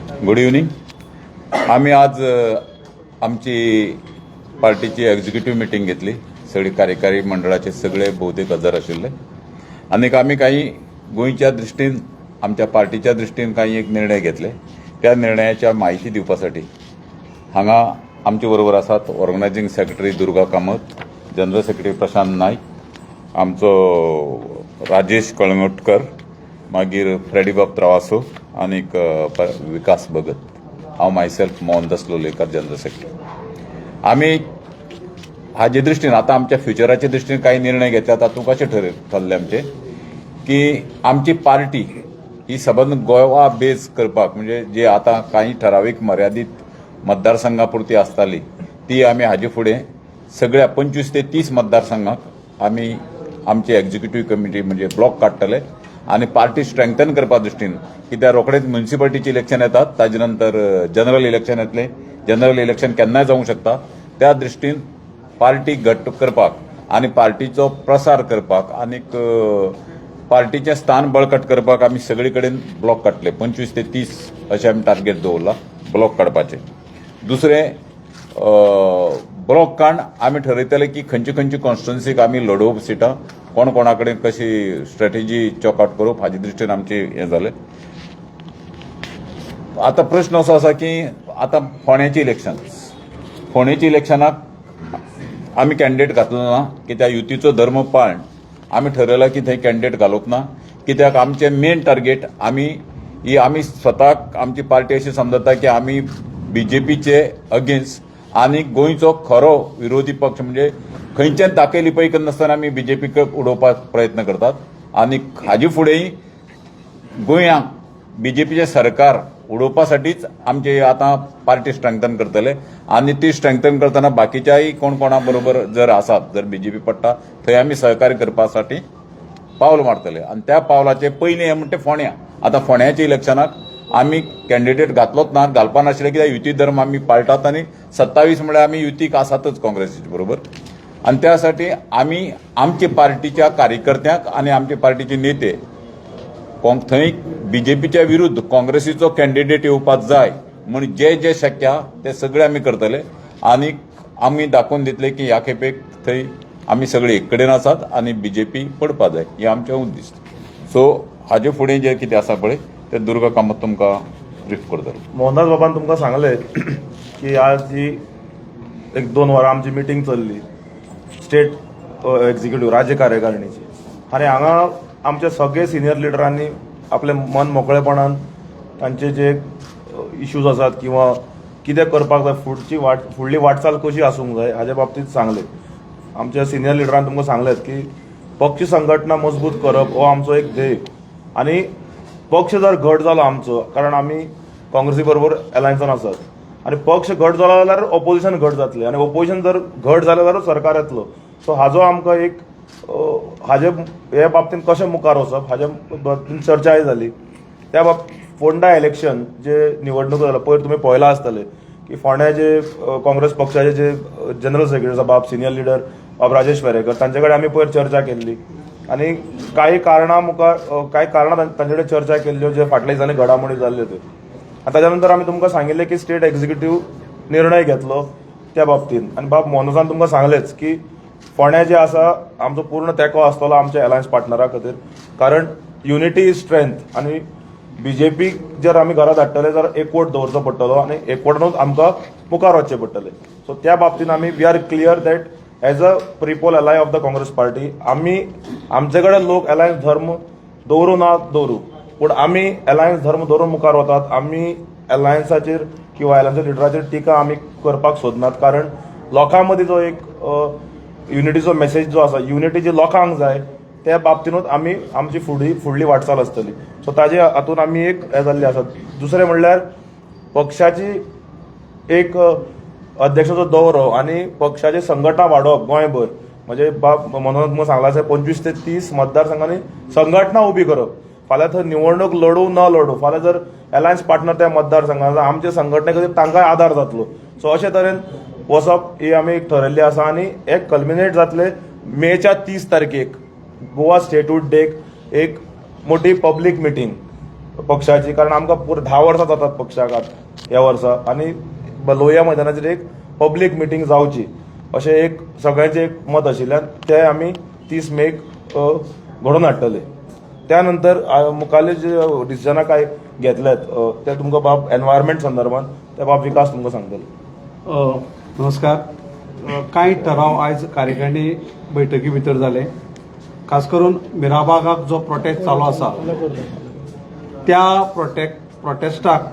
Good evening. आम्ही आज आमची पार्टीची एक्झिक्युटिव्ह मिटिंग घेतली. सगळी कार्यकारी मंडळाचे सगळे बहुतेक हजर आशिल्ले आणि आम्ही काही गोंयच्या दृष्टीन आमच्या पार्टीच्या दृष्टीन काही एक निर्णय घेतले. त्या निर्णयाच्या माहिती दिवपासाठी हांगा आमचे बरोबर आसात organising secretary Durga Kamat, general secretary Prashant Naik, आमचो राजेश कळंगोटकर, मागीर फ्रेडी बाब त्रावासो आणि विकास भगत, हांव myself Mohandas Lolayekar, general secretary. आम्ही हाचे दृश्टीन आता आमच्या फ्युचराच्या दृश्टीन काही निर्णय घेतला. तातूंत कशें ठरले आमचे की आमची पार्टी ही सबंद गोवा बेस करपाक, म्हणजे जे आता काही ठराविक मर्यादित मतदारसंघापुरती आसताली ती आमी हाजे फुडें सगळ्या 25 ते 30 मतदारसंघाक आमी आमची एक्झिक्युटिव्ह कमिटी म्हणजे ब्लॉक काडटले आणि पार्टी स्ट्रेंथन करपा दृश्टीन. कित्याक रोखडेच म्युनिसिपालिटीची इलेक्शन येतात, ताजे नंतर जनरल इलेक्शन येतले. जनरल इलेक्शन केन्नाय जावंक शकता. त्या दृश्टीन पार्टी घट्ट करपाक आणि पार्टीचो प्रसार करपाक आणि पार्टीचें स्थान बळकट करपाक आमी सगळे कडेन ब्लॉक काडटले. 25 ते 30 अशें आमी टार्गेट दवरला ब्लॉक काडपाचें. दुसरें, ब्लॉक काडून आमी ठरयतले की खंयची कॉन्स्टिट्युएन्सीक आमी लडोवप सिटां, कोण कोणा कडेन कशी स्ट्रॅटेजी चॉक आउट करप, हाजे दृश्टीन आमचें हें जालें. आतां प्रश्न असो आसा की आतां फोंड्याची इलेक्शनाक आमी कॅन्डिडेट घातलो ना, कित्याक युतीचो धर्म पाळून आमी ठरयलां की थंय कॅन्डिडेट घालूंक ना. कित्याक आमचें मेन टार्गेट आमी स्वताक आमची पार्टी अशी समजता की आमी बीजेपीचे अगेन्स्ट आनी गोंयचो खरो विरोधी पक्ष, म्हणजे खंयच्यान दाखय लिपय करनासतना आमी बीजेपीक उडोवपाक प्रयत्न करतात. आनी हाजे फुडेंय गोंयांक बीजेपीचें सरकार उडोवपासाठीच आमचे आतां पार्टी स्ट्रेंथन करतले. आनी ती स्ट्रेंथन करतना बाकीच्याय कोणा बरोबर जर आसात, जर बीजेपी पडटा थंय आमी सहकार्य करपासाठी पावल मारतले. आनी त्या पावलाचे पयलीं हें म्हणटा फोंड्या. आतां फोंड्याच्या इलेक्शनाक आमी कॅन्डिडेट घातलोच ना, घालपा नाशिल्ले, कित्याक युती धर्म आमी पाळटात आनी 27 म्हळ्यार आमी युतीक आसातच काँग्रेसीचे बरोबर. आनी त्या साठी आमी आमचे पार्टीच्या कार्यकर्त्यांक आनी आमचे पार्टीचे नेते थंय बीजेपीच्या विरुद्ध काँग्रेसीचो कॅन्डिडेट येवपाक जाय म्हूण जे शक्य ते सगळे आमी करतले. आनी आमी दाखोवन दितले की ह्या खेपेक थंय आमी सगळे एक कडेन आसात आनी बीजेपी पडपा जाय, हे आमचें उद्दिश्ट. सो हाजे फुडें जे कितें आसा पळय ते दुर्गा कामत तुमकां ब्रीफ करतलो. मोहनदास बाबान तुमकां सांगलें की आज जी 1-2 वरां आमची मिटींग चल्ली स्टेट एक्झिक्युटिव्ह राज्य कार्यकारिणीची, आनी हांगा आमचे सगळे सिनियर लिडरांनी आपले मन मोकळेपणान तांचे जे इश्यूज आसात किंवा कितें करपाक जाय, फुडली वाटचाल कशी आसूंक जाय हाचे बाबतींत सांगले. आमच्या सिनियर लिडरान तुमकां सांगलेत की पक्ष संघटना मजबूत करप हो आमचो एक ध्येय. आनी पक्ष जर घट जालो आमचो, कारण आमी काँग्रेसी बरोबर अलायन्सान आसात, आनी पक्ष घट जालो जाल्यार ऑपोजिशन घट जातलें, आनी ऑपोजिशन जर घट जालें जाल्यार सरकार येतलो. सो हाजो आमकां एक हाजे हे बाबतींत कशें मुखार वचप हाजे बाबतींत चर्चाय जाली. त्या फोंडा इलेक्शन जे निवडणूक जाल्या पयर तुमी पळयलां आसतलें की फोंड्या जे काँग्रेस पक्षाचे जे जनरल सेक्रेटरी बाब सिनियर लिडर बाब राजेश वेरेकर, तांचे कडेन आमी पयर चर्चा केल्ली आनी काही कारणां तांचे कडेन चर्चा केल्ल्यो जे फाटल्या दिसांनी घडामोडी जाल्ल्यो त्यो. आनी ताच्या नंतर आमी तुमकां सांगिल्लें की स्टेट एक्झिक्युटिव्ह निर्णय घेतलो त्या बाबतींत. आनी बाब मोहनदासान तुमकां सांगलेंच की फोंड्या जे आसा आमचो पूर्ण तेंको आसतलो आमच्या अलायन्स पार्टनरा खातीर, कारण युनिटी इज स्ट्रेंथ. आनी बीजेपीक जर आमी घरा धाडटले जाल्यार एकवट दवरचो पडटलो आनी एकवटानूच आमकां मुखार वचचें पडटलें. सो त्या बाबतींत आमी we are clear that as a prepoll ally of the Congress party आमी आमचे कडेन लोक अलायन्स धर्म दवरूं ना दवरूं, पूण आमी अलायन्स धर्म दवरून मुखार वतात. आमी अलायन्साचेर किंवा अलायन्स लिडराचेर टिका आमी करपाक सोदनात, कारण लोकां मदीं जो एक युनिटीचो मेसेज जो आसा, युनिटी जी लोकांक जाय त्या बाबतीनूच आमी आमची फुडली वाटचाल आसतली. सो ताजे हातून आमी एक हे जाल्ले आसात. दुसरें म्हणल्यार पक्षाची एक अध्यक्षाचो दौरो आनी पक्षाची संघटना वाडोवप गोंयभर, म्हणजे बाब म्हणून तुमकां सांगला अशें 25 ते 30 मतदारसंघांनी संघटना उबी करप. फाल्यां थंय निवडणूक लडू न लडू, फाल्यां जर अलायन्स पार्टनर त्या मतदारसंघात आमचे संघटने खातीर तांकांय आदार जातलो. सो अशे तरेन वचप ही आमी ठरयल्ली आसा. आनी एक कल्मिनेट जातले मेच्या 30 तारखेक गोवा स्टेटहूड डेक एक मोठी पब्लीक मिटींग पक्षाची, कारण आमकां पुरो 10 वर्सां जातात पक्षाक ह्या वर्सा, आनी लोहिया मैदानाचेर एक पब्लीक मिटींग जावची अशें एक सगळ्यांचें एक मत आशिल्ल्यान ते आमी 30 मेक घडोवन हाडटले. त्या नंतर मुखाल्ले जे डिसिजनां काय घेतल्यात ते तुमकां बाब एनवायरमेंट संदर्भात ते बाब विकास तुमकां सांगतले. नमस्कार. कांय ठराव आयज कार्यकारिणी बैठकी भितर जाले. खास करून मिराबागाक जो प्रोटेस्ट चालू आसा त्या प्रोटेस्टाक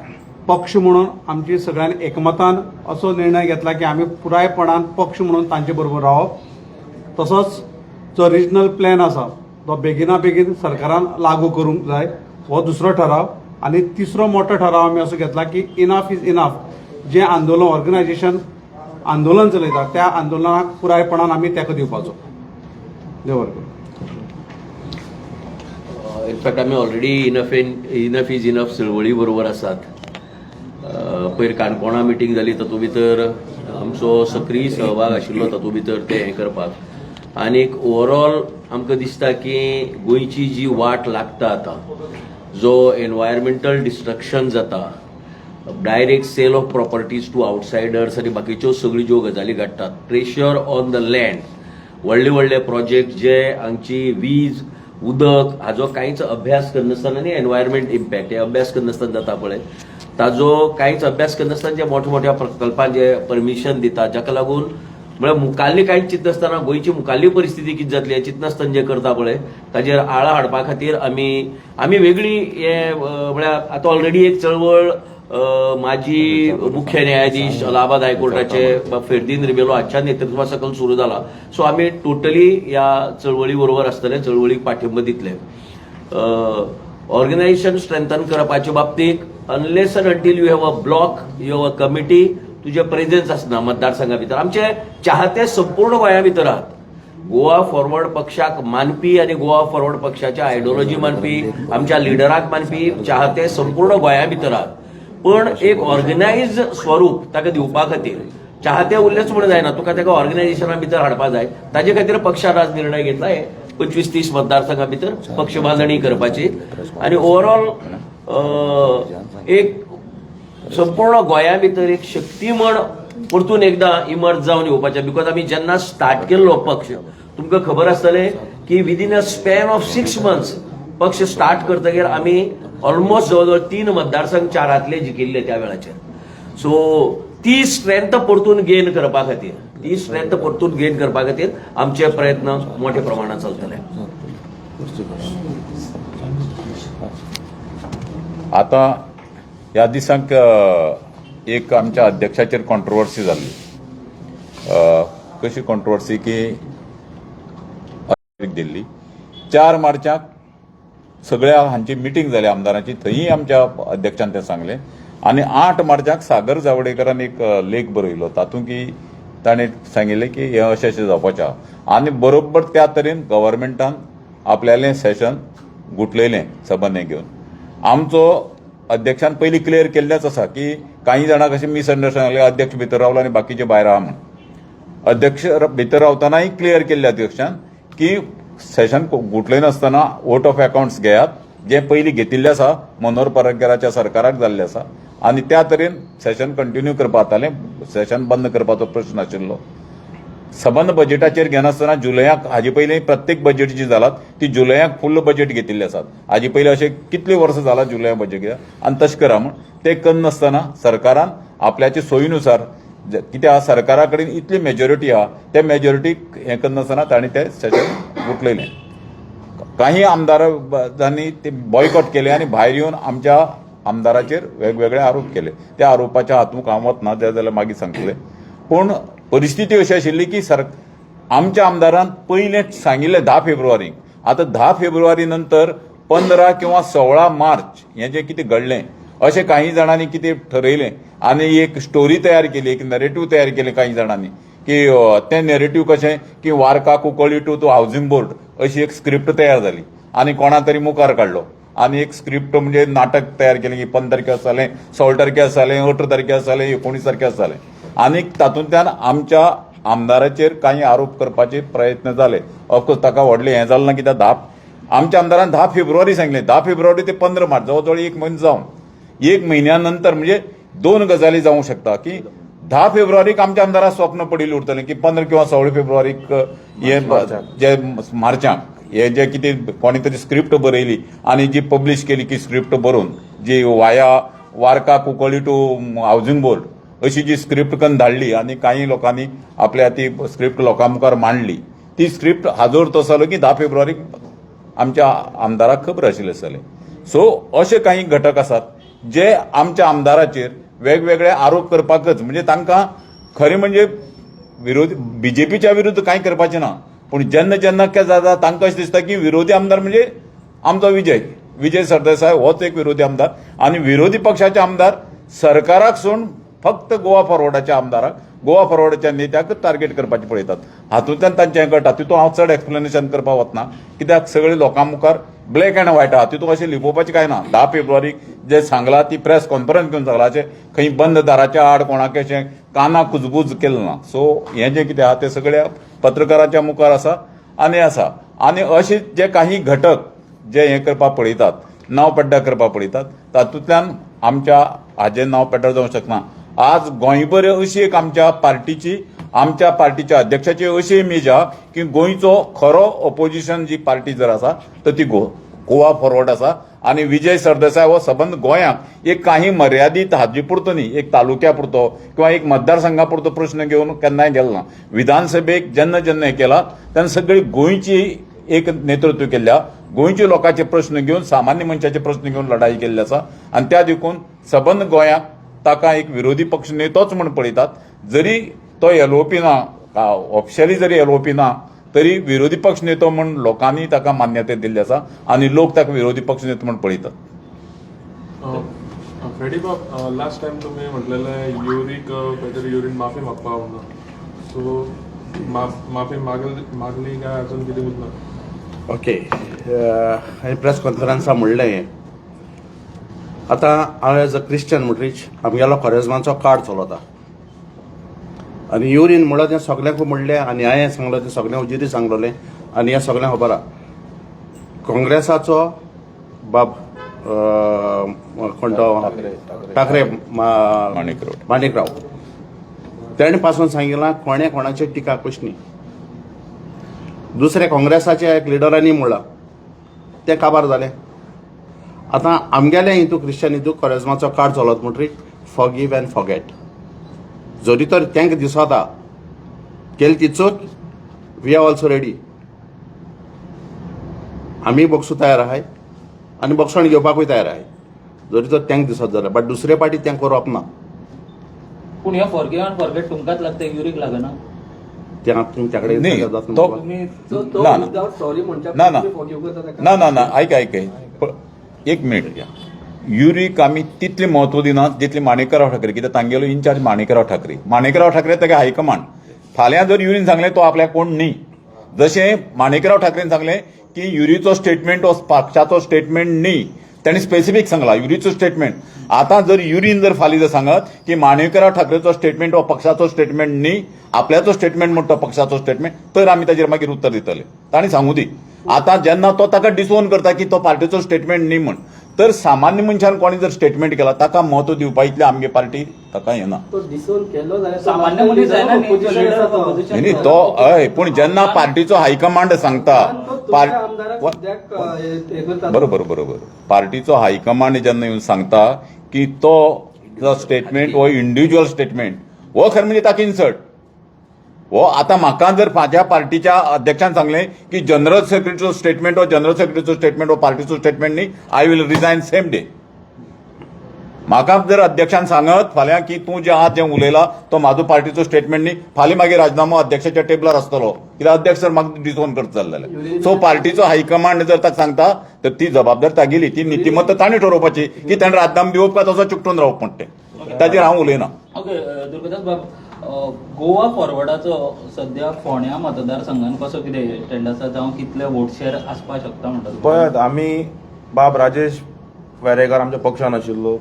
पक्ष म्हणून आमची सगळ्यांनी एकमतान असो निर्णय घेतला की आमी पुरायपणान पक्ष म्हणून तांचे बरोबर रावप. तसोच जो रिजनल प्लॅन आसा तो बेगिना बेगीन सरकारान लागू करूंक जाय, हो दुसरो ठराव. आनी तिसरो मोठो ठराव आमी असो घेतला की इनफ इज इनफ. जे आंदोलन ऑर्गनायझेशन आंदोलन चलयता त्या आंदोलनाक पुरायपणान आमी तेंको दिवपाचो. देव बरें करूं. इनफॅक्ट आमी ऑलरेडी इनफ इज इनफ चळवळी बरोबर आसात. पयर काणकोणा मिटींग जाली तातूंत भितर आमचो सक्रीय सहभाग आशिल्लो तातूंत भितर ते हें करपाक. आनीक ओवरऑल आमकां दिसता की गोंयची जी वाट लागता आतां, जो एनवायरमेंटल डिस्ट्रक्शन जाता, direct sale of properties to outsiders आनी बाकीच्यो सगळ्यो ज्यो गजाली घडटात, प्रेशर ऑन द लँड, व्हडले व्हडले प्रोजेक्ट जे हांगची वीज उदक हाजो कांयच अभ्यास करनासतना आनी एनवायरमेंट इम्पॅक्ट हे अभ्यास करनासतना जाता पळय, ताजो कांयच अभ्यास करनासतना जे मोठ्या मोठ्या प्रकल्पांक जे परमिशन दिता, जाका लागून म्हळ्यार मुखाल्ली कांयच चिंतनासतना गोंयची मुखाल्ली परिस्थिती कितें जातली हें चिंतनासतना जे करता पळय ताचेर आळा हाडपा खातीर आमी वेगळी हे म्हळ्यार आतां ऑलरेडी एक चळवळ माजी मुख्य न्यायाधीश अलाहाबाद हायकोर्टाचे फेर्दीन रिबेलो हाच्या नेतृत्वा सकल सुरू जाला. सो आमी टोटली ह्या चळवळी बरोबर आसतले, चळवळीक पाठिंबो दितले. ऑर्गनायझेशन स्ट्रेंथन करपाच्या बाबतीत unless and until you have a block, you have a committee, तुजे प्रेझेन्स आसना मतदारसंघा भितर. आमचे चाहते संपूर्ण गोंया भितर आहात. गोवा फॉरवर्ड पक्षाक मानपी आनी गोवा फॉरवर्ड पक्षाच्या आयडियोलॉजी मानपी, आमच्या लिडराक मानपी चाहते संपूर्ण गोंया भितर आहात. पण एक ऑर्गनायज स्वरूप ताका दिवपा खातीर चाहते उरलेच म्हणून जायना, तुका ताका ऑर्गनायझेशना भितर हाडपा जाय. ताजे खातीर पक्षान आज निर्णय घेतला 25-30 मतदारसंघा भितर पक्ष बांदणी करपाची. आनी ओवरऑल एक संपूर्ण गोंया भितर एक शक्तीमण परतून एकदां इमर्ज जावन येवपाचें. बिकॉज आमी जेन्ना स्टार्ट केल्लो पक्ष, तुमकां खबर आसतलें की within a span of 6 months पक्ष स्टार्ट करतकीर आमी ऑलमोस्ट जवळजवळ 3 मतदारसंघ 4 जिखिल्ले त्या वेळाचेर. सो ती स्ट्रेंथ परतून गेन करपा खातीर आमचे प्रयत्न मोठ्या प्रमाणात चलतले. आता ह्या दिसांक एक आमच्या अध्यक्षाचेर कॉन्ट्रोवर्सी जाल्ली. कशी कॉन्ट्रोवर्सी की दिल्ली 4 मार्चाक सगळ्या हांची मिटींग जाली आमदारांची, थंयी आमच्या अध्यक्षान ते सांगले. आनी 8 मार्चाक सागर जावडेकरान एक लेख बरयलो, तातूंत की ताणें सांगिल्लें की हें अशें अशें जावपाचें आहा. आनी बरोबर त्या तरेन गव्हर्मेंटान आपल्यालें सेशन गुटलयलें सबंदें घेवन. आमचो अध्यक्षान पयलीं क्लियर केल्लेंच आसा की कांय जाणांक अशें मिसअंडरस्टँडिंग अध्यक्ष भितर रावलो आनी बाकीचे भायर आहा म्हणून. अध्यक्ष भितर रावतनाय क्लियर केल्ले अध्यक्षान की सेशन गुटलय नासतना वोट ऑफ अकाउंट्स घेयात, जे पयलीं घेतिल्ले आसा मनोहर पर्रीकराच्या सरकाराक जाल्ले आसा. आनी त्या तरेन सेशन कंटिन्यू करपा जातालें, सेशन बंद करपाचो प्रश्न आशिल्लो. सबंद बजेटाचेर घेनासतना जुलयाक हाजे पयलीं प्रत्येक बजेट जी जालात ती जुलयाक फुल्ल बजेट घेतिल्ले आसात. हाजे पयलीं अशें कितलीं वर्सां जालां जुलया बजेट घेता आनी तशें करा म्हण ते करनासतना सरकारान आपल्याचे सोयीनुसार कित्याक सरकारा कडेन इतली मेजॉरिटी आहा, त्या मेजॉरिटीक हें करनासतना ताणें तें सेशन गुटलयलें. काही आमदारांनी ते बॉयकॉट केले आनी भायर येवन आमच्या आमदाराचेर वेगवेगळे आरोप केले. त्या आरोपाच्या हातूंत हांव वतना जाल्यार मागीर सांगतलें. पूण परिस्थिती अशी आशिल्ली की आमच्या आमदारान पयलें सांगिल्लें 10 फेब्रुवारीक. आतां 10 फेब्रुवारी नंतर 15 किंवा 16 मार्च हें जें कितें घडलें अशें काही जाणांनी कितें ठरयलें आनी एक स्टोरी तयार केली, एक नरेटिव्ह तयार केलें काही जाणांनी की तें नरेटिव्ह कशें की वार्का कुंकळ्ळी टू हावजिंग बोर्ड अशी एक स्क्रिप्ट तयार जाली आनी कोणा तरी मुखार काडलो आनी एक स्क्रिप्ट म्हणजे नाटक तयार केलें की 15 तारखेर जालें, 16 तारखेर जालें, 18 तारखेर जालें, 19 तारखेर जालें. आनी तातूंतल्यान आमच्या आमदाराचेर काही आरोप करपाचे प्रयत्न जाले. ऑफकोर्स ताका व्हडलें हें जालें ना कित्याक आमच्या आमदारान 10 फेब्रुवारी सांगले, 10 फेब्रुवारी ते 15 मार्च जवळजवळ 1 महिना जावन 1 महिन्यानंतर म्हणजे 2 गजाली जावंक शकता की 10 फेब्रुवारीक आमच्या आमदाराक स्वप्न पडिल्लें उरतलें की 15 किंवा 16 फेब्रुवारीक हे जे मार्चाक हे जे कितें कोणी तरी स्क्रिप्ट बरयली आनी जी पब्लीश केली की स्क्रिप्ट बरोवन जी वाया वार्का कुंकळ्ळी टू हावजिंग बोर्ड अशी जी स्क्रिप्ट करून धाडली आनी काही लोकांनी आपल्या ती स्क्रिप्ट लोकां मुखार मांडली, ती स्क्रिप्ट हाजो अर्थ असलो की 10 फेब्रुवारीक आमच्या आमदाराक खबर आशिल्लें आसतलें. सो अशे काही घटक आसात जे आमच्या आमदाराचेर वेगवेगळे आरोप करपाकच, म्हणजे तांकां खरें म्हणजे विरोधी बीजेपीच्या विरुद्ध कांय करपाचें ना, पूण जेन्ना जेन्ना कितें जाता तांकां अशें दिसता की विरोधी आमदार म्हणजे आमचो विजय सरदेसाय होच एक विरोधी आमदार आनी विरोधी पक्षाचे आमदार सरकाराक सोडून फक्त गोवा फॉरवर्डाच्या आमदाराक, गोवा फॉरवर्डाच्या नेत्याकच टार्गेट करपाचें पळयतात. हातूंतल्यान तांचें हें कळटा. तितून हांव चड एक्सप्लेनेशन करपाक वचना, कित्याक सगळे लोकां मुखार ब्लॅक एंड व्हायट आहा, तितून अशें लिपोवपाचें कांय ना. 10 फेब्रुवारीक जे सांगलां ती प्रेस कॉन्फरन्स घेवन सांगलां, अशें खंय बंद दाराच्या आड कोणाक अशें काना कुजबूज केलें ना. सो हें जें कितें आहा तें सगळ्या पत्रकाराच्या मुखार आसा. आनी अशे जे काही घटक जे हें करपाक पळयतात, नांव पेड्ड्यार करपाक पळयतात, तातूंतल्यान आमच्या हाजें नांव पेड्ड्यार जावंक शकना. आज गोंयभर अशी एक आमच्या पार्टीच्या अध्यक्षाची अशी इमेज आहा की गोंयचो खरो ऑपोजिशन जी पार्टी जर आसा तर ती गोवा फॉरवर्ड आसा आनी विजय सरदेसाय हो सबंद गोंयाक एक काही मर्यादीत हाजे पुरतो न्ही, एक तालुक्या पुरतो किंवा एक मतदारसंघा पुरतो प्रश्न घेवन केन्नाय गेलो ना. विधानसभेक जेन्ना जेन्ना हें केला तेन्ना सगळी गोंयची एक नेतृत्व केल्ल्या, गोंयच्या लोकांचे प्रश्न घेवन, सामान्य मनशाचे प्रश्न घेवन लढाई केल्ली आसा आनी त्या देखून सबंद गोंयाक ताका एक विरोधी पक्ष नेतोच म्हूण पळयतात. जरी तो एलओपी ना, ऑफिशियली जरी एलओपी ना, तरी विरोधी पक्ष नेतो म्हूण लोकांनी ताका मान्यताय दिल्ली आसा आनी लोक ताका विरोधी पक्ष नेतो म्हूण पळयतात. फ्रेडी बाब, लास्ट टाइम तुम्ही म्हटलेलं युरिक काहीतरी युरिन माफी मागपा म्हणून, सो माफी मागली काय अजून कितें उरना? ओके, हांवें प्रेस कॉन्फरन्सां म्हणलें. आतां हांव एज अ क्रिश्चन म्हणटरीच आमगेलो कॉरेजमाचो कार्ड चलता आनी युरीन म्हणलो तें सगळ्यांक म्हणलें आनी हांवें सांगलो तें सगळ्यांक उजिरी सांगलोलें आनी हें सगळ्यांक खबर आहा. काँग्रेसाचो बाब कोण तो ठाकरे माणिकराव तेणे पासून सांगिलां कोणे कोणाचेर टिका कशी. दुसरे काँग्रेसाच्या एक लिडरांनी म्हणलां तें काबार जालें. आतां आमगेले हितू क्रिश्चन हितू कॉरेजमाचो कार्ड चलत म्हणटरी फॉरगिव अँड फॉरगेट. जरी तर तेंका दिसता केली ती चूक, वी आर ऑल्सो रेडी. आमी बक्षू तयार आहाय आनी बक्षण घेवपाकूय तयार आहाय जरी तर तेंका दिसत जाल्यार, बट दुसरे पाटी तें करप ना. पूण ह्या फॉरगिव अँड फॉरगेट तुमकांच लागता, युरीक लागना? तें तुमी त्या कडेन न्ही, ना ना ऐक एक मिनिट. युरीक आमी तितले महत्व दिनात जितले माणिकराव ठाकरे, कित्याक तांगेलो इन्चार्ज माणिकराव ठाकरे ताका हायकमांड. फाल्यां जर युरीन सांगलें तो आपल्याक कोण न्ही. जशें माणिकराव ठाकरेन सांगलें की युरीचो स्टेटमेंट हो पक्षाचो स्टेटमेंट न्ही, ताणें स्पेसिफीक सांगला युरीचो स्टेटमेंट. आतां जर युरीन जर फाल्यां जर सांगत की माणिकराव ठाकरेचो स्टेटमेंट हो पक्षाचो स्टेटमेंट न्ही, आपल्याचो स्टेटमेंट म्हणटा तो पक्षाचो स्टेटमेंट, तर आमी ताजेर मागीर उत्तर दितले. ताणें सांगू दी. आतां जेन्ना तो ताका डिसोन करता की तो पार्टीचो स्टेटमेंट न्ही म्हण, तर सामान्य मनशान कोणी जर स्टेटमेंट केला ताका महत्व दिवपा इतली आमगे पार्टी ताका येना. सामान्य मनीस जायना न्ही तो हय, पूण जेन्ना पार्टीचो हायकमांड सांगता, बरोबर पार्टीचो हायकमांड जेन्ना येवन सांगता की तो स्टेटमेंट हो इंडिव्हिज्युअल स्टेटमेंट, हो खरें म्हणजे ताका इन्सल्ट. हो आतां म्हाका जर म्हाज्या पार्टीच्या अध्यक्षान सांगलें की जनरल सेक्रेटरीचो स्टेटमेंट हो पार्टीचो स्टेटमेंट न्ही, I will resign same day. म्हाका जर अध्यक्षान सांगत फाल्यां की तूं जें आहा तें उलयला तो म्हाजो पार्टीचो स्टेटमेंट न्ही, फाल्यां मागीर राजिनामो अध्यक्षाच्या टेबलार आसतलो, कित्याक अध्यक्ष जर म्हाका डिसोन करता जाल्यार. सो पार्टीचो हायकमांड जर ताका सांगता तर ती जबाबदारी तागेली, ती नितीमत्ता ताणें ठरोवपाची की ताणें राजिनामो दिवप काय तसो चिकटून रावप म्हण तें. ताजेर हांव उलयना. ओके, दुर्गदास बाब, गोवा फॉरवर्डाचो सध्या फोंड्या मतदारसंघान कसो कितें ट्रेंड आसा, जावं कितले वोट शेअर आसपाक शकता म्हणटा? पळयात, आमी बाब राजेश वेरेकार आमच्या पक्षान आशिल्लो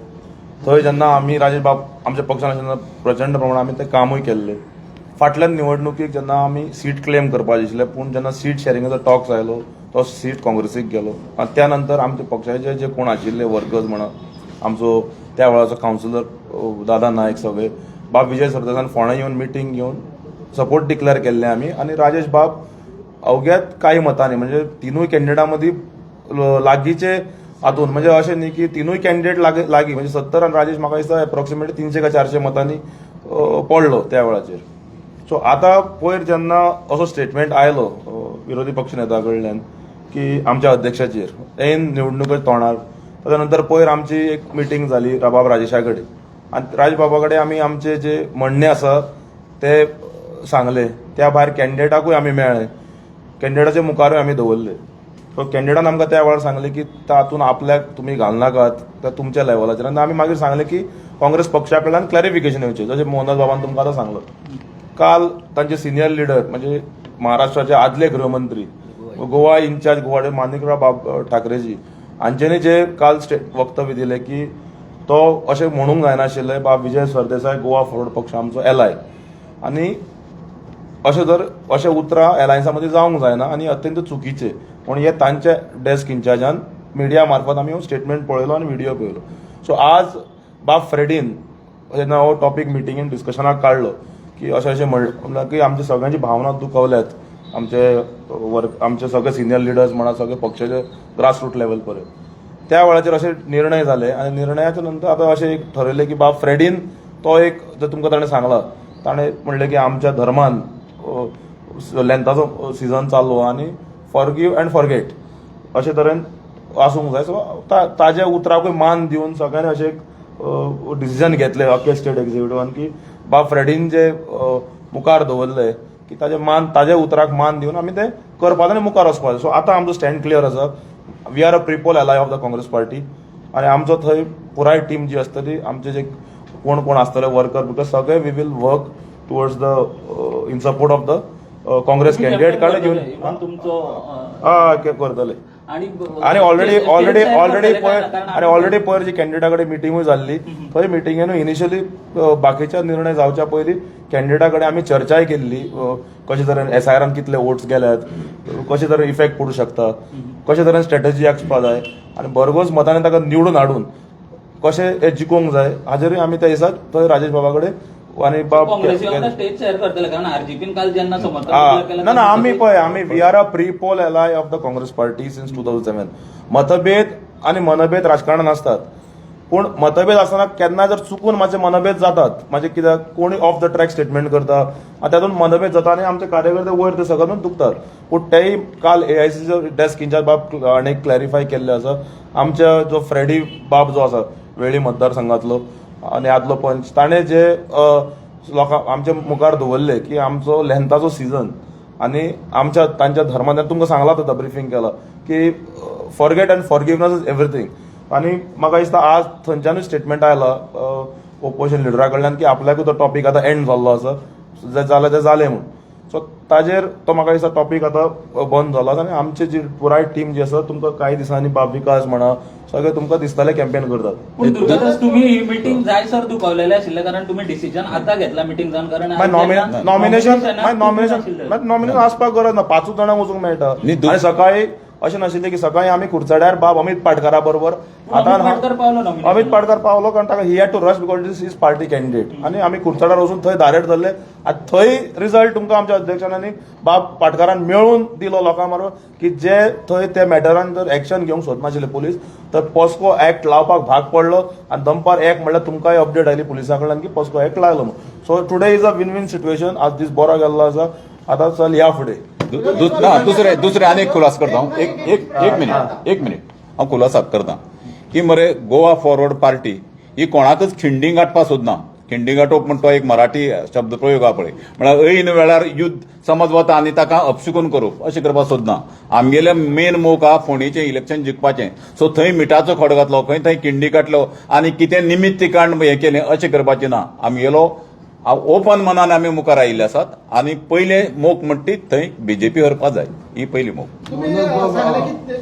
थंय जेन्ना आमी राजेश बाब आमच्या पक्षान आशिल्लो प्रचंड प्रमाणात आमी तें कामूय केल्लें. फाटल्यान निवडणुकीक जेन्ना आमी सीट क्लेम करपाचें आशिल्लें, पूण जेन्ना सीट शेअरिंगाचो टॉक्स आयलो तो सीट काँग्रेसीक गेलो आनी त्या नंतर आमच्या पक्षाचे जे कोण आशिल्ले वर्कर्स म्हणा आमचो त्या वेळाचो कावन्सिलर दादा नायक सगळे बाब विजय सरदेसान फोंड्या येवन मिटींग घेवन सपोर्ट डिक्लेअर केल्ले आमी आनी राजेश बाब अवघ्यात काही मतांनी म्हणजे तिनूय कॅन्डिडेटा मदीं लागींचे हातून म्हणजे अशें न्ही की तिनूय कॅन्डिडेट लागीं म्हणजे 70 आनी राजेश म्हाका दिसता एप्रॉक्सिमेटली 300 काय 400 मतांनी पडलो त्या वेळाचेर. सो आतां पयर जेन्ना असो स्टेटमेंट आयलो विरोधी पक्ष नेता कडल्यान की आमच्या अध्यक्षाचेर ऐन निवडणुके तोंडार ताच्या नंतर पयर आमची एक मिटींग जाली बाब राजेशा कडेन आनी राज बाबा कडेन आमी आमचे जे म्हणणे आसा ते सांगले. त्या भायर कॅन्डिडेटाकूय आमी मेळ्ळे, कॅन्डिडेटाचे मुखारूय आमी दवरले. सो कॅन्डिडेटान आमकां त्या वेळार सांगले की तातूंत आपल्याक तुमी घालनाकात त्या तुमच्या लेवलाचेर आनी आमी मागीर सांगले की काँग्रेस पक्षा कडल्यान क्लॅरिफिकेशन येवचें जशें मोहनदास बाबान तुमकां आतां सांगलो. काल तांचे सिनियर लिडर म्हणजे महाराष्ट्राचे आदले गृहमंत्री गोवा इन्चार्ज गोवाडे माणिकराव बाब ठाकरेजी हांच्यांनी जे काल वक्तव्य दिलें की तो अशें म्हणूंक जायनाशिल्लें बाब विजय सरदेसाय गोवा फॉरवर्ड पक्ष आमचो एलाय आनी अशें उतरां एलायन्सा मदीं जावंक जायना आनी अत्यंत चुकीचे म्हूण हे तांचे डेस्क इन्चार्जान मिडिया मार्फत आमी स्टेटमेंट पळयलो आनी व्हिडिओ पळयलो. सो आज बाब फ्रेडीन जेन्ना हो टॉपीक मिटिंगेन डिस्कशनाक काडलो की अशें म्हणलें की आमच्या सगळ्यांची भावना दुखवल्यात आमचे सगळे सिनियर लिडर्स म्हणा सगळे पक्षाचे ग्रासरूट लेवल पर्यंत. त्या वेळाचेर असे निर्णय जाले आनी निर्णयाच्या नंतर आतां अशें एक ठरयलें की बाब फ्रेडीन तो एक जर तुमकां ताणें सांगला ताणें म्हणलें की आमच्या धर्मान लेंथाचो सिजन चाललो आनी फॉरगिव्ह अँड फॉरगेट अशे तरेन आसूंक जाय. सो ताज्या उतराकूय मान दिवन सगळ्यांनी अशें एक डिसिजन घेतलें अख्खे स्टेट एक्झिक्युटिव्हान की बाब फ्रेडीन जे मुखार दवरले की ताज्या उतराक मान दिवन आमी ते करपाक आनी मुखार वचपाक. सो आतां आमचो स्टँड क्लियर आसा. वी आर अ प्रिपोल एलाय ऑफ द काँग्रेस पार्टी आनी आमचो थंय पुराय टीम जी आसतली आमचे जे कोण आसतले वर्कर बिकॉज सगळे we will work towards the in support of the Congress candidate card घेवन करतले. आणि ऑलरेडी पयर जी कॅन्डिडेटा कडेन मिटिंगूय जाल्ली थंय मिटिंगेनूय इनिशियली बाकीच्या निर्णय जावच्या पयलीं कॅन्डिडेटा कडेन आमी चर्चाय केल्ली कशे तरेन SIR-आन कितले वोट्स गेल्यात, कशे तरेन इफेक्ट पडूंक शकता, कशे तरेन स्ट्रॅटजी आसपा जाय आनी भरघोस मतांनी ताका निवडून हाडून कशें हे जिखोवंक जाय हाजेरूय आमी त्या दिसा थंय राजेश बाबा कडेन आनी स्टेज शेअर करतले कारण आरजीपीन काल जेन्ना समर्थन ना आमी we are a pre poll ally of the Congress party since 2007. मतभेद आनी मनभेद राजकारणान आसतात पूण मतभेद आसतना केन्ना जर चुकून म्हाजे मनभेद जातात म्हणजे कित्याक कोणी ऑफ द ट्रॅक स्टेटमेंट करता आनी तातूंत मनभेद जाता आनी आमचे कार्यकर्ते वयर ते सकून दुखतात. पूण तेय काल AICCचो डेस्क इन्चार्ज बाब हाणें क्लॅरिफाय केल्ले आसा. आमच्या जो फ्रेडी बाब जो आसा वेळी मतदारसंघातलो आनी आदलो पंच ताणें जे लोकां आमचे मुखार दवरले की आमचो लेंथाचो सिजन आनी तांच्या धर्मान तुमकां सांगला तो ब्रिफींग केला की forget and forgiveness is everything. आनी म्हाका दिसता आज थंयच्यानूय स्टेटमेंट आयला ओपोजिशन लिडरा कडल्यान की आपल्याकूय तो टॉपीक आतां एंड जाल्लो आसा जाल्यार ते जालें म्हूण. सो ताजेर तो म्हाका दिसता टॉपीक आतां बंद जाला आनी आमची जी पुराय टीम जी आसा तुमकां कांय दिसांनी बाब विकास म्हणा सगळे तुमकां दिसतले कॅम्पेन करतात. पूण दुर्गादास तुम्ही ही मिटिंग जायसर दुखावलेले आशिल्ले कारण तुम्ही डिसिजन आतां घेतला मिटिंग जावन कारण नॉमिनेशन आसपाक गरज ना 5 जाणांक वचूंक मेळटा. आनी सकाळी अशें नाशिल्लें की सकाळी आमी खुर्चाड्यार बाब अमित पाटकारा बरोबर अमित पाटकार पावलो कारण ताका he had to rush because this is party candidate आनी आमी खुर्चाड्यार वचून थंय डायरेक्ट जाल्ले आनी थंय रिजल्ट तुमकां आमच्या अध्यक्षांनी बाब पाटकारान मेळून दिलो लोकां बरोबर की जे थंय त्या मॅटरान जर एक्शन घेवंक सोदनाशिल्ले पुलीस तर पॉस्को एक्ट लावपाक भाग पडलो आनी दनपार 1 म्हणल्यार तुमकांय अपडेट आयली पुलिसां कडल्यान की पॉस्को एक्ट लायलो म्हणून. So today is a win win situation. आज दीस बरो गेल्लो आसा. आतां चल या फुडें दुसरे आनी एक खुलास करता हांव एक मिनिट हांव खुलासा करता की मरे गोवा फॉरवर्ड पार्टी ही कोणाकच खिंडी गाठपा सोदना. खिंडी गाठोवप म्हणटा तो एक मराठी शब्द प्रयोग आहा पळय म्हळ्यार ऐन वेळार युद्ध समज वता आनी ताका अपशुकून करप अशें करपाक सोदना. आमगेले मेन मोख आहा फोंडेचें इलेक्शन जिखपाचें. सो थंय मिठाचो खडो घातलो खंय थंय खिंडी काडलो आनी कितें निमित्त कांड हें केलें अशें करपाचें ना. आमगेलो ओपन मनान आमी मुखार आयिल्ले आसात आनी पयले मोख म्हणटी थंय BJP हरपा जाय ही पयली मोख.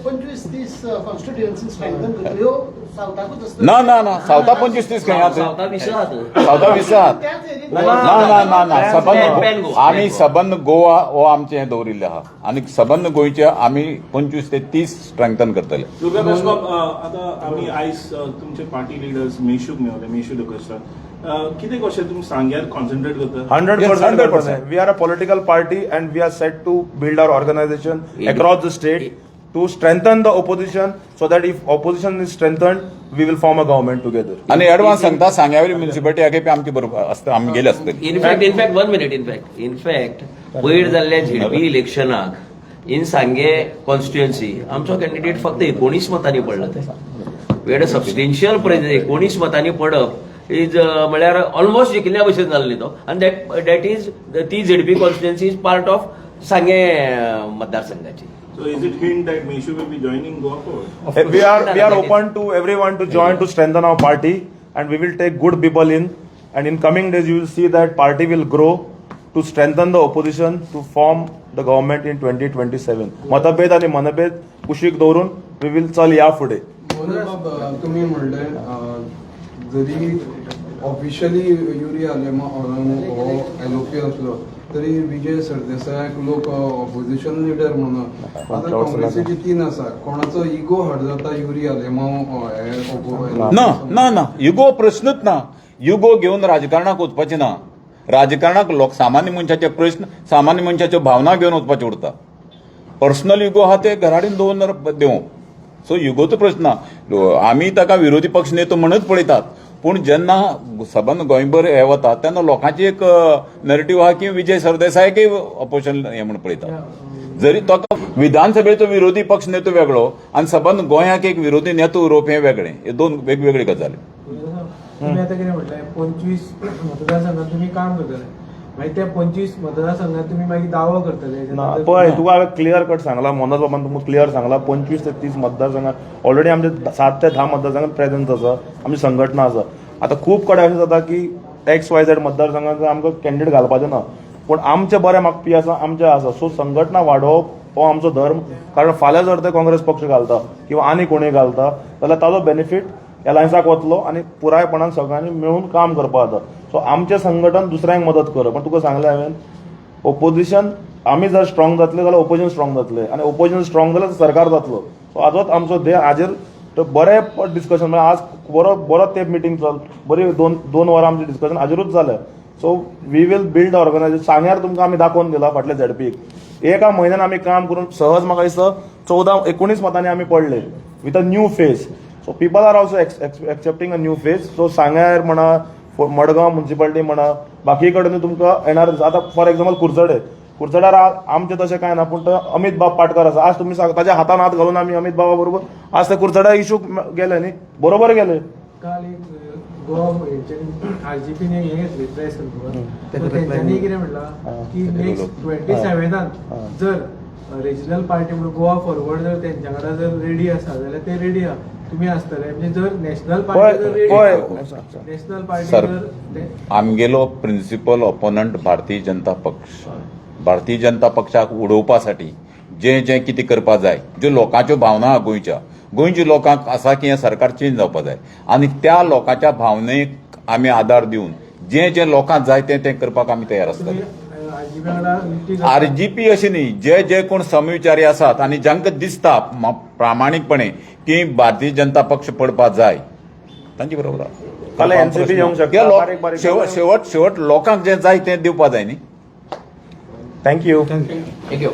25-30 कॉन्स्टिट्युएन्सी स्ट्रेंथन करतल्यो ना ना ना सावता 25-30 खंय आहात सावता विसात सावता 20 आहात ना ना ना पॅन सबंद गो. आमी सबंद गोवा हो आमचे हे दवरिल्ले आहा आनी सबंद गोंयचे आमी 25 ते 30 स्ट्रेंथन करतले. दुर्गा प्रस्ताव आतां आमी आयज तुमचे पार्टी लिडर्स मेशूक मेवले मेशू दुकास्तार कितें कशें तुमी सांग्यार कॉन्सन्ट्रेट करता 100% 100%. We are a political party and we are set to build our organization across the state to strengthen the opposition so that if opposition is strengthened, we will form a government together. आणि advance सांगता सांग्यावरी municipality आगे आमची बरोबर असता आमी गेले असतली. In fact 1 minute in fact वयर जाल्ल्या झेडपी इलेक्शनाक इन सांगे कॉन्स्टिट्युएन्सी आमचो कॅन्डिडेट फक्त 19 मतांनी पडला ते वी हॅड अ सबस्टेन्शियल 19 मतांनी पडप इज म्हळ्यार ऑलमोस्ट जिखिल्ल्या भशेन जाल्ली तो आनी दॅट इज ती ZP constituency is part of सांगे मतदारसंघाची. So is it hint that Meshu will be joining Goa Forward? We are open to everyone to join to strengthen our party and we will take good people in and in coming days you will see that party will grow to strengthen the opposition to form the government in 2027. मतभेद आणि मनभेद कुशीक दवरून we will चल या फुडें. तुम्ही म्हणले जरी ऑफिशियली युरी आलेमा हो एलओपी असलो तरी विजय सरदेसायाक लोक ऑपोजिशन लिडर म्हणून आता काँग्रेसीची 3 आसा कोणाचो इगो हट जाता युरी आलेमा ना ना ना युगो प्रश्नच ना. युगो घेऊन राजकारणाक वचपाचें ना. राजकारणाक लोक सामान्य मनशाचे प्रश्न सामान्य मनशाच्यो भावना घेवन वचपाचें उरता. पर्सनल युगो आहा ते घराडीन दवरून देवं. सो युगोचो प्रश्न ना. आमी ताका विरोधी पक्ष नेतो म्हणूच पळयतात पूण जेन्ना सबंद गोंयभर हे वता तेन्ना लोकांची एक नरेटिव्ह आहा की विजय सरदेसायकय ऑपोजिशन हे म्हणून पळयतात. जरी तो विधानसभेचो विरोधी पक्ष नेतो वेगळो आणि सबंद गोंयाक एक विरोधी नेतो उरोवप हे वेगळें. हे दोन वेगवेगळी गजाली. तुम्ही आता कितें म्हटलें 25 मतदारसंघात तुम्ही काम करतले मागीर त्या 25 मतदारसंघात तुम्ही मागीर दावो करतले. पळय तुका हांवें क्लियर कट सांगला मनोज बाबान तुमकां क्लियर सांगला 25 ते 30 मतदारसंघात ऑलरेडी आमचे 7 ते 10 मतदारसंघात प्रेझेंस आसा आमची संघटना आसा. आता खूब कडेन अशें जाता की XYZ मतदारसंघात आमकां कॅन्डिडेट घालपाचें ना पूण आमचे बरे मागपी आसा आमचे आसा. सो संघटना वाडोवप हो आमचो धर्म. कारण फाल्यां जर ते काँग्रेस पक्ष घालता किंवा आनी कोणूय घालता जाल्यार ताजो बेनिफीट एलायन्साक वतलो आनी पुरायपणान सगळ्यांनी मेळून काम करपाक जाता. सो आमचें संघटन दुसऱ्यांक मदत करप. पण तुका सांगलें हांवें ओपोजिशन आमी जर स्ट्रॉंग जातले जाल्यार ओपोजिशन स्ट्रॉंग जातले आनी ओपोजिशन स्ट्रॉंग जाल्यार सरकार जातलो. सो हाजोच आमचो ध्येय. हाजेर बरें डिस्कशन म्हणजे आज बरो तेंप मिटींग चल बरी 2 वरां आमचें डिस्कशन हाजेरूच जालें. So we will build organisation. सांग्यार तुमकां आमी दाखोवन दिला फाटल्या झेडपीक एका म्हयन्यान आमी काम करून सहज म्हाका दिसता 14-19 मतांनी आमी पडले with a new face. So people are also accepting a new face. So सांग्यार म्हणा मडगांव म्युनिसिपालिटी म्हणा बाकी कडेन तुमकां येणार. आतां फॉर एक्झाम्पल कुर्चड्यार आमचें तशें कांय ना पूण तो अमित बाब पाटकर आसा. आज तुमी ताच्या हातान हात घालून आमी अमित बाबा बरोबर आज ते कुर्चड्यार इशूक गेले न्ही बरोबर गेले. काल एक गोवा RGP ने हे घेतली प्रेस त्यांनी कितें म्हटलां की नेक्स्ट 27 जर रिजनल पार्टी म्हणून गोवा फॉरवर्ड जर तेंच्या कडेन जर रेडी आसा जाल्यार ते रेडी आहा तुम्ही असतले म्हणजे जर national party national party sir जर आमगेलो प्रिन्सिपल ऑपोनंट भारतीय जनता पक्ष. भारतीय जनता पक्षाक उडोवपासाठी जे कितें करपा जाय ज्यो लोकांच्यो भावना आहा गोंयच्या लोकांक आसा की हें सरकार चेंज जावपा जाय आनी त्या लोकांच्या भावनेक आमी आदार दिवन जे लोकांक जाय तें करपाक आमी तयार आसतले. RGP अशें न्ही जे कोण समविचारी आसात आनी जांकां दिसता प्रामाणीकपणे की भारतीय जनता पक्ष पडपाक जाय तांचे बरोबर फाल्यां NCP येवंक शकता. शेवट लोकांक जें जाय तें दिवपा जाय न्ही. थँक्यू. थँक्यू.